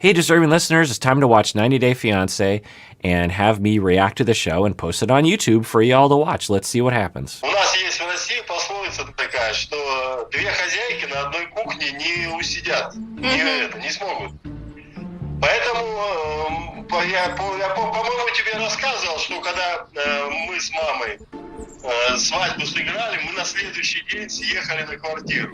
Hey, deserving listeners, it's time to watch 90 Day Fiancé and have me react to the show and post it on YouTube for y'all to watch. Let's see what happens. У нас есть в России пословица такая, что две хозяйки на одной кухне не усидят, не смогут. Поэтому я, по-моему, тебе рассказывал, что когда мы с мамой свадьбу сыграли, мы на следующий день съехали на квартиру.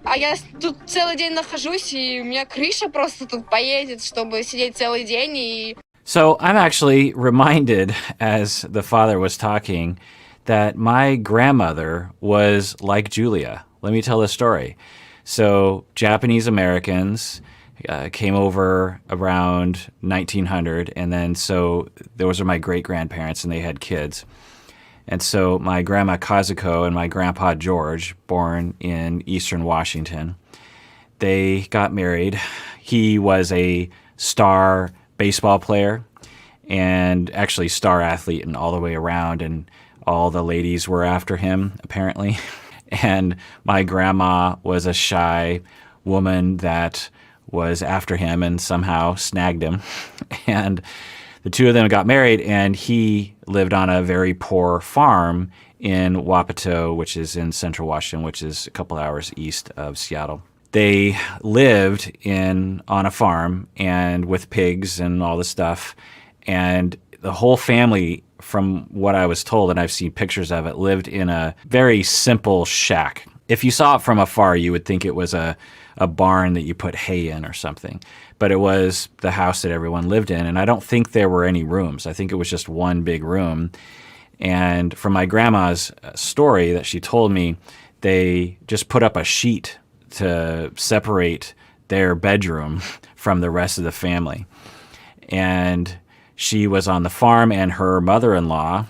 А я тут целый день нахожусь, и у меня крыша просто тут поедет, чтобы сидеть целый день и... So I'm actually reminded, as the father was talking, that my grandmother was like Julia. Let me tell the story. So Japanese Americans came over around 1900, and then so those are my great-grandparents, and they had kids. And so my grandma Kazuko and my grandpa George, born in Eastern Washington, they got married. He was a star baseball player and actually star athlete and all the way around, and all the ladies were after him, apparently. And my grandma was a shy woman that was after him and somehow snagged him. And the two of them got married, and he lived on a very poor farm in Wapato, which is in central Washington, which is a couple hours east of Seattle. They lived on a farm and with pigs and all the stuff, and the whole family, from what I was told, and I've seen pictures of it, lived in a very simple shack. If you saw it from afar, you would think it was a barn that you put hay in or something. But it was the house that everyone lived in, and I don't think there were any rooms. I think it was just one big room. And from my grandma's story that she told me, they just put up a sheet to separate their bedroom from the rest of the family. And she was on the farm, and her mother-in-law,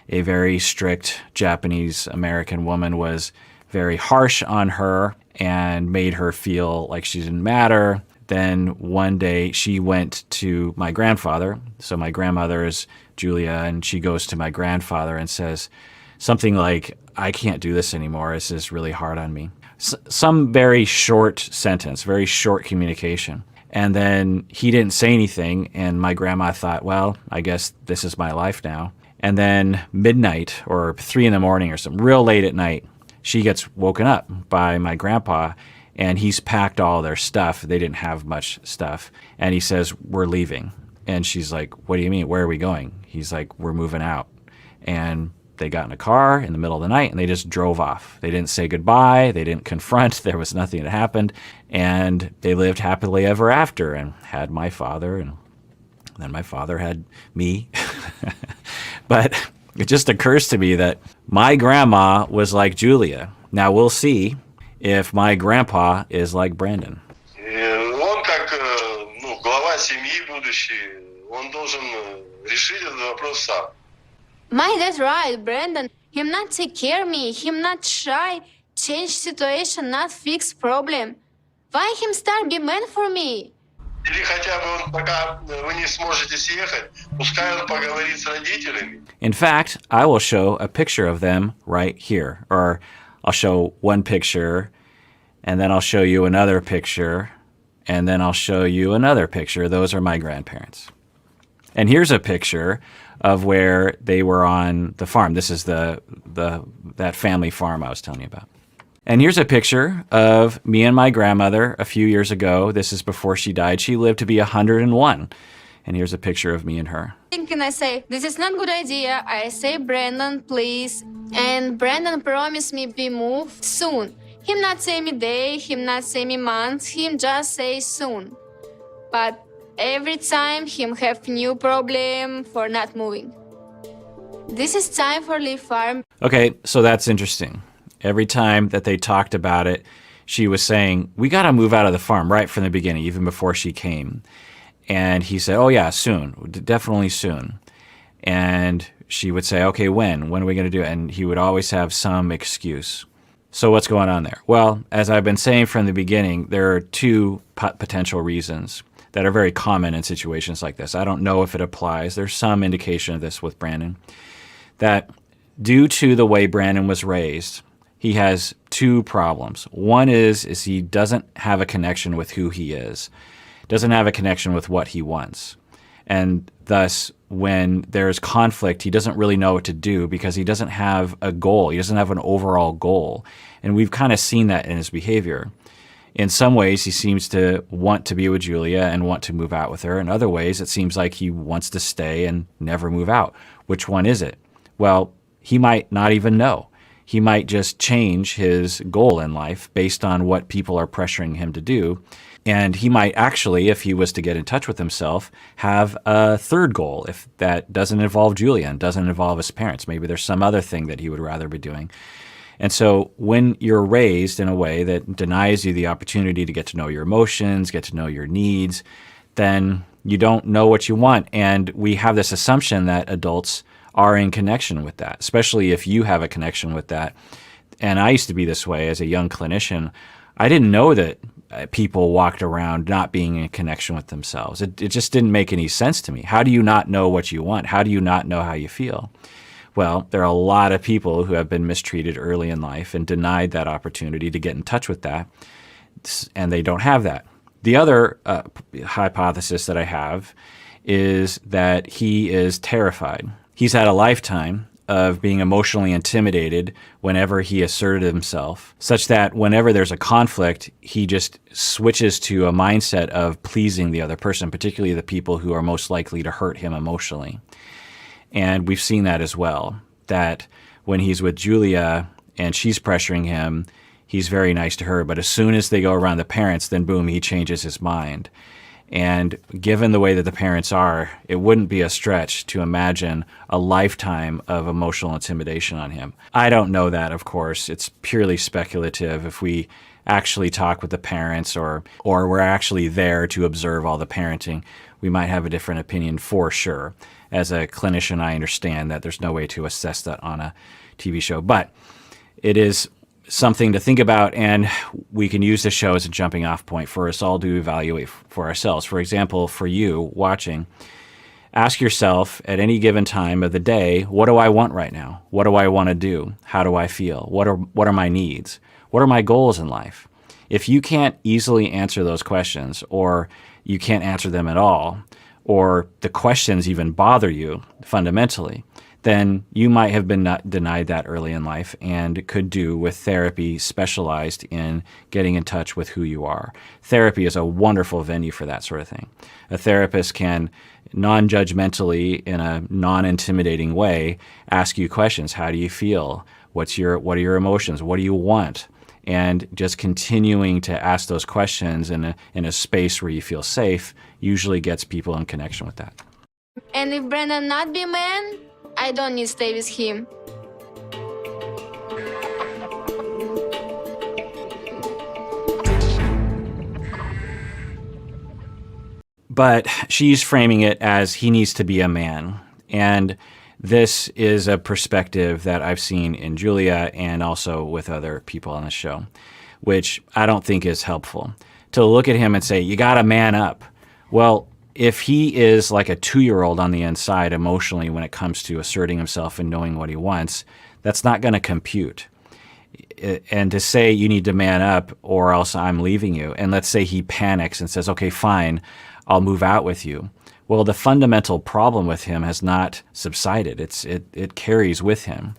a very strict Japanese-American woman, was very harsh on her and made her feel like she didn't matter. Then one day she went to my grandfather. So my grandmother is Julia, and she goes to my grandfather and says something like, I can't do this anymore. This is really hard on me. Some very short sentence, very short communication. And then he didn't say anything, and my grandma thought, well, I guess this is my life now. And then midnight or 3 a.m. or something, real late at night, she gets woken up by my grandpa, and he's packed all their stuff. They didn't have much stuff. And he says, we're leaving. And she's like, what do you mean? Where are we going? He's like, we're moving out. And they got in a car in the middle of the night, and they just drove off. They didn't say goodbye. They didn't confront. There was nothing that happened. And they lived happily ever after and had my father, and then my father had me. But it just occurs to me that my grandma was like Julia. Now we'll see if my grandpa is like Brandon. Он как глава семьи будущий, он должен решить этот вопрос сам. My dad's right, Brandon. Him not take care of me, him not shy, change situation, not fix problem. Why him start be man for me? Или хотя бы он, пока вы не сможете съехать, пускай он поговорит с родителями. In fact, I will show a picture of them right here. Or I'll show one picture, and then I'll show you another picture, and then I'll show you another picture. Those are my grandparents. And here's a picture of where they were on the farm. This is that family farm I was telling you about. And here's a picture of me and my grandmother a few years ago. This is before she died. She lived to be 101. And here's a picture of me and her. Thinking I say, this is not good idea. I say, Brandon, please. And Brandon promised me be moved soon. Him not say me day, him not say me month, him just say soon. But every time him have new problem for not moving. This is time for leave farm. Okay, so that's interesting. Every time that they talked about it, she was saying, we got to move out of the farm right from the beginning, even before she came. And he said, oh yeah, soon, definitely soon. And she would say, okay, when? When are we going to do it? And he would always have some excuse. So what's going on there? Well, as I've been saying from the beginning, there are two potential reasons that are very common in situations like this. I don't know if it applies. There's some indication of this with Brandon. That due to the way Brandon was raised, he has two problems. One is he doesn't have a connection with who he is. doesn't have a connection with what he wants. And thus, when there's conflict, he doesn't really know what to do because he doesn't have a goal. He doesn't have an overall goal. And we've kind of seen that in his behavior. In some ways, he seems to want to be with Julia and want to move out with her. In other ways, it seems like he wants to stay and never move out. Which one is it? Well, he might not even know. He might just change his goal in life based on what people are pressuring him to do. And he might actually, if he was to get in touch with himself, have a third goal if that doesn't involve Julia and doesn't involve his parents. Maybe there's some other thing that he would rather be doing. And so when you're raised in a way that denies you the opportunity to get to know your emotions, get to know your needs, then you don't know what you want. And we have this assumption that adults are in connection with that, especially if you have a connection with that. And I used to be this way as a young clinician. I didn't know that people walked around not being in connection with themselves. It just didn't make any sense to me. How do you not know what you want? How do you not know how you feel? Well, there are a lot of people who have been mistreated early in life and denied that opportunity to get in touch with that, and they don't have that. The other hypothesis that I have is that he is terrified. He's had a lifetime of being emotionally intimidated whenever he asserted himself, such that whenever there's a conflict, he just switches to a mindset of pleasing the other person, particularly the people who are most likely to hurt him emotionally. And we've seen that as well, that when he's with Julia and she's pressuring him, he's very nice to her. But as soon as they go around the parents, then boom, he changes his mind. And given the way that the parents are, it wouldn't be a stretch to imagine a lifetime of emotional intimidation on him. I don't know that, of course. It's purely speculative. If we actually talk with the parents or we're actually there to observe all the parenting, we might have a different opinion for sure. As a clinician, I understand that there's no way to assess that on a TV show, but it is something to think about, and we can use the show as a jumping off point for us all to evaluate for ourselves. For example, for you watching, ask yourself at any given time of the day, what do I want right now? What do I want to do? How do I feel? What are my needs? What are my goals in life? If you can't easily answer those questions, or you can't answer them at all, or the questions even bother you fundamentally, then you might have been denied that early in life and could do with therapy specialized in getting in touch with who you are. Therapy is a wonderful venue for that sort of thing. A therapist can non-judgmentally, in a non-intimidating way, ask you questions. How do you feel? What are your emotions? What do you want? And just continuing to ask those questions in a space where you feel safe usually gets people in connection with that. And if Brandon not be man, I don't need to stay with him. But she's framing it as he needs to be a man. And this is a perspective that I've seen in Julia and also with other people on the show, which I don't think is helpful. To look at him and say, you got to man up. Well, if he is like a 2-year-old on the inside emotionally when it comes to asserting himself and knowing what he wants, that's not going to compute. And to say you need to man up or else I'm leaving you, and let's say he panics and says, okay, fine, I'll move out with you. Well, the fundamental problem with him has not subsided. It carries with him.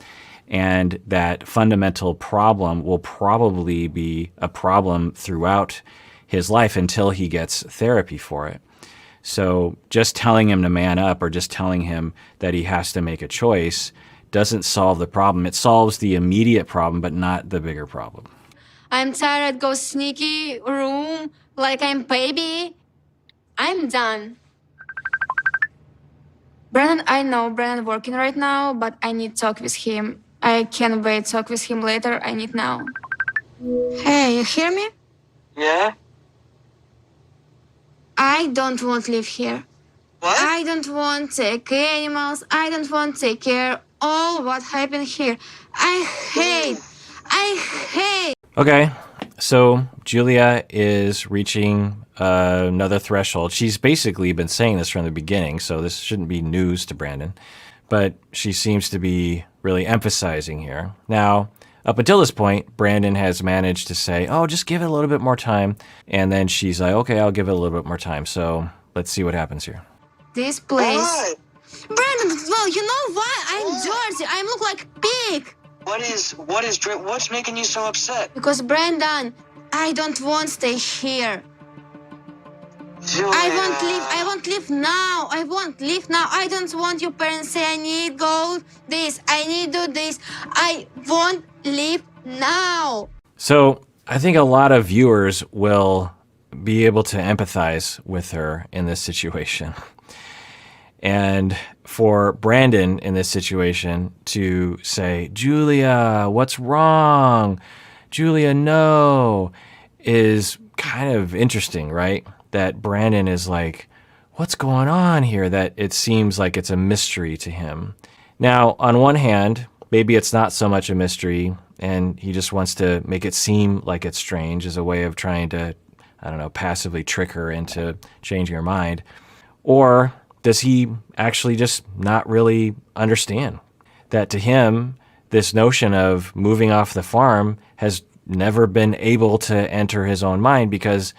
And that fundamental problem will probably be a problem throughout his life until he gets therapy for it. So just telling him to man up or just telling him that he has to make a choice doesn't solve the problem. It solves the immediate problem, but not the bigger problem. I'm tired, go sneaky room like I'm baby. I'm done. Brandon, I know Brandon working right now, but I need to talk with him. I can't wait to talk with him later. I need now. Hey, you hear me? Yeah? I don't want to live here. What? I don't want to take care animals. I don't want to take care all what happened here. I hate. Okay, so Julia is reaching another threshold. She's basically been saying this from the beginning, so this shouldn't be news to Brandon. But she seems to be really emphasizing here. Now, Up until this point, Brandon has managed to say, oh, just give it a little bit more time. And then she's like, okay, I'll give it a little bit more time. So let's see what happens here. This place. Why? Brandon, well, you know why? I'm dirty. I look like pig. What's making you so upset? Because Brandon, I don't want to stay here. Julia. I won't leave now. I won't leave now. I don't want your parents say I need gold this. I need do this. I won't leave now. So I think a lot of viewers will be able to empathize with her in this situation. And for Brandon in this situation to say, Julia, what's wrong? Julia, no, is kind of interesting, right? That Brandon is like, what's going on here? That it seems like it's a mystery to him. Now, on one hand, maybe it's not so much a mystery and he just wants to make it seem like it's strange as a way of trying to, I don't know, passively trick her into changing her mind. Or does he actually just not really understand that to him, this notion of moving off the farm has never been able to enter his own mind because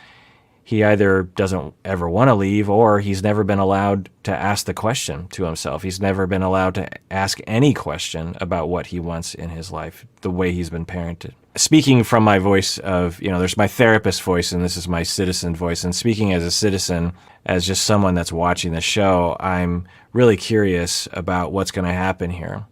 he either doesn't ever want to leave or he's never been allowed to ask the question to himself. He's never been allowed to ask any question about what he wants in his life, the way he's been parented. Speaking from my voice of, there's my therapist voice and this is my citizen voice. And speaking as a citizen, as just someone that's watching the show, I'm really curious about what's going to happen here.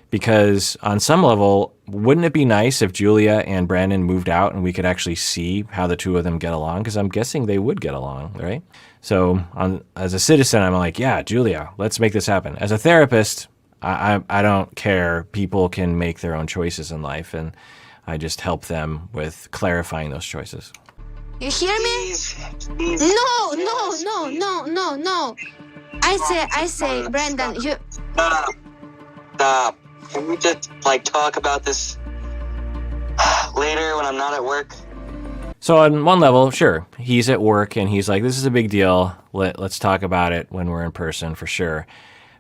Because on some level, wouldn't it be nice if Julia and Brandon moved out and we could actually see how the two of them get along? Because I'm guessing they would get along, right? So as a citizen, I'm like, yeah, Julia, let's make this happen. As a therapist, I don't care. People can make their own choices in life, and I just help them with clarifying those choices. You hear me? Please. No. I say, Brandon, you... Stop. Can we just, talk about this later when I'm not at work? So on one level, sure, he's at work and he's like, this is a big deal. Let's talk about it when we're in person for sure.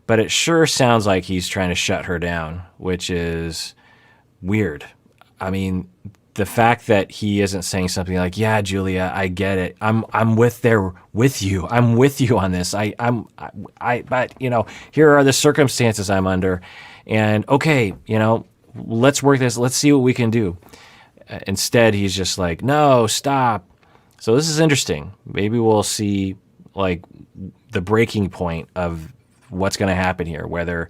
But it sure sounds like he's trying to shut her down, which is weird. I mean, the fact that he isn't saying something like, yeah, Julia, I get it. I'm with you. I'm with you on this. But here are the circumstances I'm under. And okay, let's work this. Let's see what we can do. Instead, he's just like, no, stop. So this is interesting. Maybe we'll see the breaking point of what's going to happen here, whether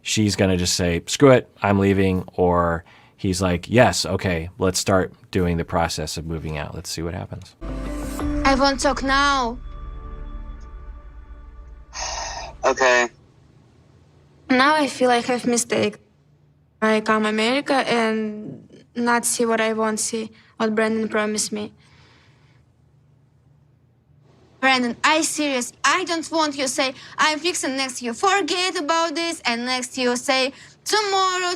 she's going to just say, screw it, I'm leaving, or he's like, yes, okay, let's start doing the process of moving out. Let's see what happens. I won't talk now. Okay. Now I feel like I've mistake. I come America and not see what I want see, what Brandon promised me. Brandon, I serious. I don't want you say, I'm fixing next you. Forget about this. And next you say, tomorrow.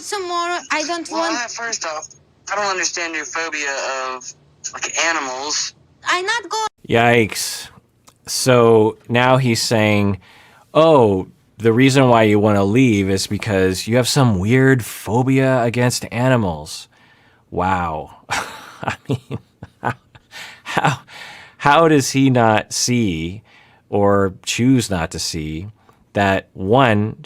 I don't want... First off, I don't understand your phobia of, animals. I not go... Yikes. So now he's saying, oh, the reason why you want to leave is because you have some weird phobia against animals. Wow. I mean, how does he not see or choose not to see that, one,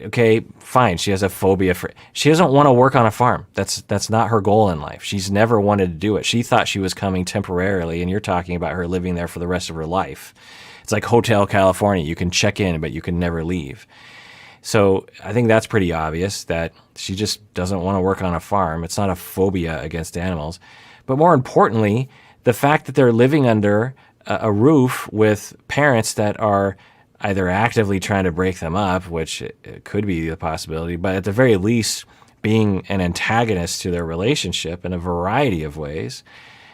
okay, fine, she has a phobia she doesn't want to work on a farm. That's not her goal in life. She's never wanted to do it. She thought she was coming temporarily, and you're talking about her living there for the rest of her life. It's like Hotel California. You can check in, but you can never leave. So I think that's pretty obvious that she just doesn't want to work on a farm. It's not a phobia against animals. But more importantly, the fact that they're living under a roof with parents that are either actively trying to break them up, which it could be the possibility, but at the very least being an antagonist to their relationship in a variety of ways.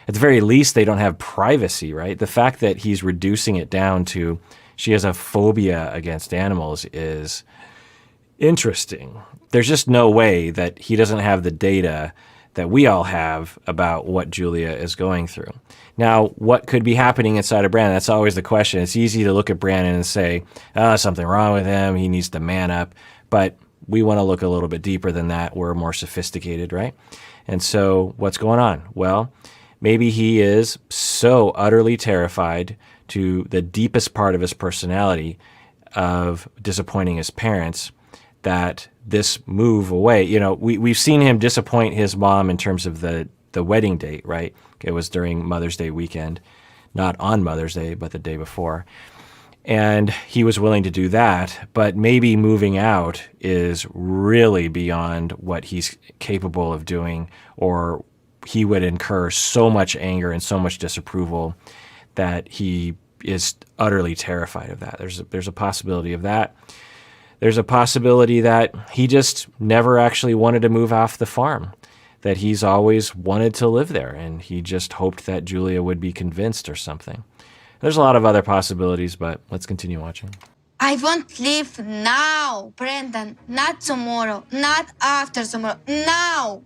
At the very least, they don't have privacy, right? The fact that he's reducing it down to she has a phobia against animals is interesting. There's just no way that he doesn't have the data that we all have about what Julia is going through. Now, what could be happening inside of Brandon? That's always the question. It's easy to look at Brandon and say, something wrong with him. He needs to man up. But we want to look a little bit deeper than that. We're more sophisticated, right? And so what's going on? Well, maybe he is so utterly terrified to the deepest part of his personality of disappointing his parents that this move away, we've seen him disappoint his mom in terms of the wedding date, right? It was during Mother's Day weekend, not on Mother's Day, but the day before. And he was willing to do that, but maybe moving out is really beyond what he's capable of doing, or he would incur so much anger and so much disapproval that he is utterly terrified of that. There's a possibility of that. There's a possibility that he just never actually wanted to move off the farm, that he's always wanted to live there, and he just hoped that Julia would be convinced or something. There's a lot of other possibilities, but let's continue watching. I won't leave now, Brandon. Not tomorrow, not after tomorrow. Now.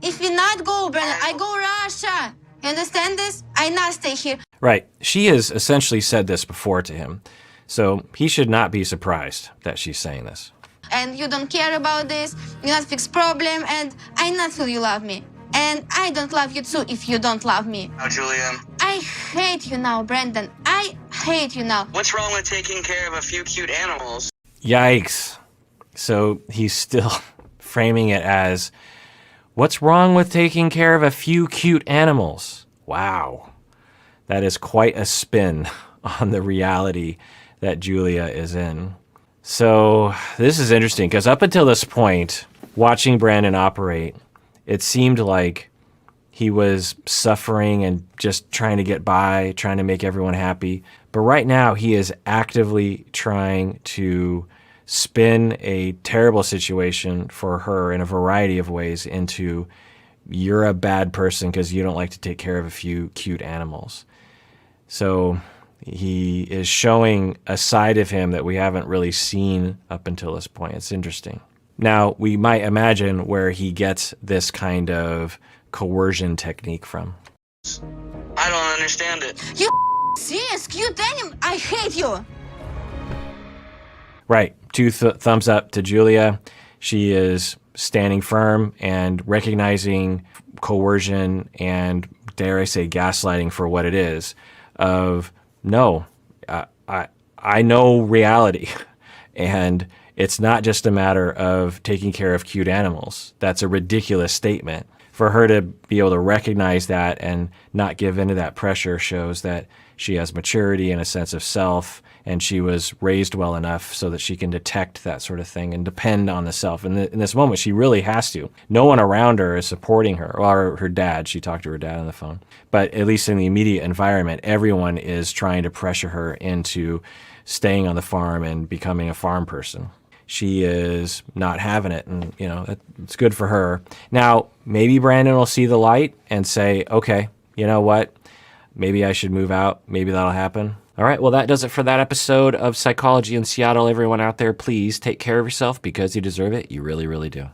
If we not go, Brandon, I go Russia. You understand this? I not stay here. Right. She has essentially said this before to him, so he should not be surprised that she's saying this. And you don't care about this. You not fix problem, and I not feel you love me. And I don't love you too if you don't love me. Oh, Julia. I hate you now, Brandon. I hate you now. What's wrong with taking care of a few cute animals? Yikes. So he's still framing it as, what's wrong with taking care of a few cute animals? Wow. That is quite a spin on the reality that Julia is in. So this is interesting because up until this point, watching Brandon operate, it seemed like he was suffering and just trying to get by, trying to make everyone happy. But right now, he is actively trying to spin a terrible situation for her in a variety of ways into, you're a bad person because you don't like to take care of a few cute animals. So he is showing a side of him that we haven't really seen up until this point. It's interesting. Now, we might imagine where he gets this kind of coercion technique from. I don't understand it. You serious, cute animal? I hate you. Right. Two thumbs up to Julia. She is standing firm and recognizing coercion and, dare I say, gaslighting for what it is. Of, no, I know reality. And it's not just a matter of taking care of cute animals. That's a ridiculous statement. For her to be able to recognize that and not give into that pressure shows that she has maturity and a sense of self, and she was raised well enough so that she can detect that sort of thing and depend on the self. And in this moment, she really has to. No one around her is supporting her, or her dad. She talked to her dad on the phone. But at least in the immediate environment, everyone is trying to pressure her into staying on the farm and becoming a farm person. She is not having it, and it's good for her. Now, maybe Brandon will see the light and say, okay, you know what? Maybe I should move out. Maybe that'll happen. All right, well, that does it for that episode of Psychology in Seattle. Everyone out there, please take care of yourself because you deserve it. You really, really do.